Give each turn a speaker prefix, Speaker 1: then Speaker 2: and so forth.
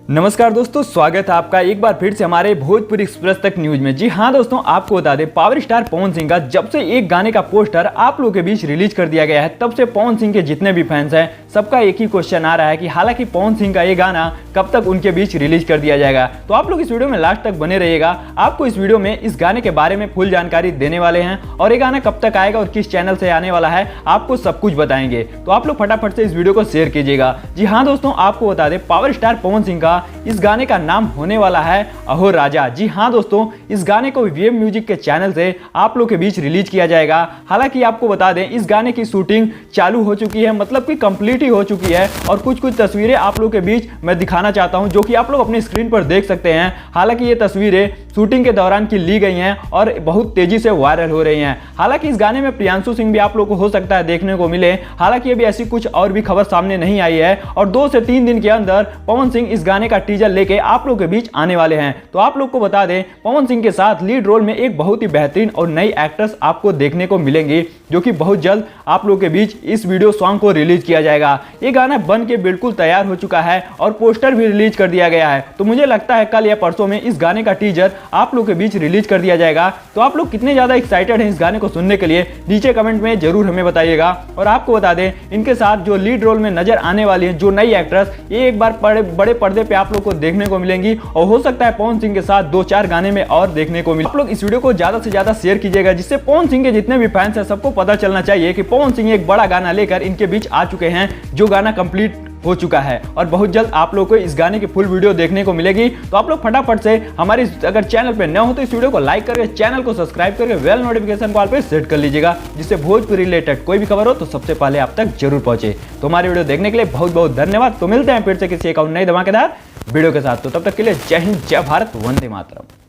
Speaker 1: नमस्कार दोस्तों, स्वागत है आपका एक बार फिर से हमारे भोजपुरी एक्सप्रेस तक न्यूज में। जी हाँ दोस्तों, आपको बता दें पावर स्टार पवन सिंह का जब से एक गाने का पोस्टर आप लोगों के बीच रिलीज कर दिया गया है, तब से पवन सिंह के जितने भी फैंस हैं सबका एक ही क्वेश्चन आ रहा है कि हालांकि पवन सिंह का ये गाना कब तक उनके बीच रिलीज कर दिया जाएगा। तो आप लोग इस वीडियो में लास्ट तक बने रहिएगा। आपको इस वीडियो में इस गाने के बारे में फुल जानकारी देने वाले हैं और ये गाना कब तक आएगा और किस चैनल से आने वाला है आपको सब कुछ बताएंगे। तो आप लोग फटाफट से इस वीडियो को शेयर कीजिएगा। जी हाँ दोस्तों, आपको बता दें पावर स्टार पवन सिंह का इस गाने का नाम होने वाला है अहो राजा। जी हाँ दोस्तों, इस गाने को वीएम म्यूजिक के चैनल से आप लोग के बीच रिलीज किया जाएगा। हालांकि आपको बता दें इस गाने की शूटिंग चालू हो चुकी है, मतलब कि कंप्लीट ही हो चुकी है और कुछ तस्वीरें आप लोग के बीच मैं दिखाना चाहता हूं, जो कि आप लोग अपनी स्क्रीन पर देख सकते हैं। हालांकि ये तस्वीरें शूटिंग के दौरान की ली गई हैं और बहुत तेजी से वायरल हो रही हैं। हालांकि इस गाने में प्रियांशु सिंह भी आप लोग को हो सकता है देखने को मिले। हालांकि अभी ऐसी कुछ और भी खबर सामने नहीं आई है और 2 से 3 दिन के अंदर पवन सिंह इस गाने का टीजर लेके आप लोग के बीच आने वाले हैं। तो आप लोग को बता दें पवन सिंह के साथ लीड रोल में एक बहुत ही बेहतरीन और नई एक्ट्रेस आपको देखने को मिलेंगी, जो कि बहुत जल्द आप लोग के बीच इस वीडियो सॉन्ग को रिलीज किया जाएगा। ये गाना बन के बिल्कुल तैयार हो चुका है और पोस्टर भी रिलीज कर दिया गया है। तो मुझे लगता है कल या परसों में इस गाने का टीजर आप लोग के बीच रिलीज कर दिया जाएगा। तो आप लोग कितने ज्यादा एक्साइटेड हैं इस गाने को सुनने के लिए नीचे कमेंट में जरूर हमें बताइएगा। और आपको बता दें इनके साथ जो लीड रोल में नजर आने वाली है जो नई एक्ट्रेस, ये एक बार बड़े पर्दे पे आप लोग को देखने को मिलेंगी और हो सकता है पवन सिंह के साथ 2-4 गाने में और देखने को मिले। आप लोग इस वीडियो को ज्यादा से ज्यादा शेयर कीजिएगा, जिससे पवन सिंह के जितने भी फैंस हैं सबको पता चलना चाहिए कि पवन सिंह एक बड़ा गाना लेकर इनके बीच आ चुके हैं, जो गाना कंप्लीट हो चुका है और बहुत जल्द आप लोग को इस गाने की फुल वीडियो देखने को मिलेगी। तो आप लोग फटाफट से हमारे अगर चैनल पे नए हो तो इस वीडियो को लाइक करके चैनल को सब्सक्राइब करके बेल नोटिफिकेशन को ऑल पे सेट कर लीजिएगा, जिससे भोजपुरी रिलेटेड कोई भी खबर हो तो सबसे पहले आप तक जरूर पहुंचे। तो हमारी वीडियो देखने के लिए बहुत बहुत धन्यवाद। तो मिलते हैं फिर से किसी एक और नई धमाकेदार वीडियो के साथ। तो तब तक के लिए जय हिंद, जय भारत, वंदे मातरम।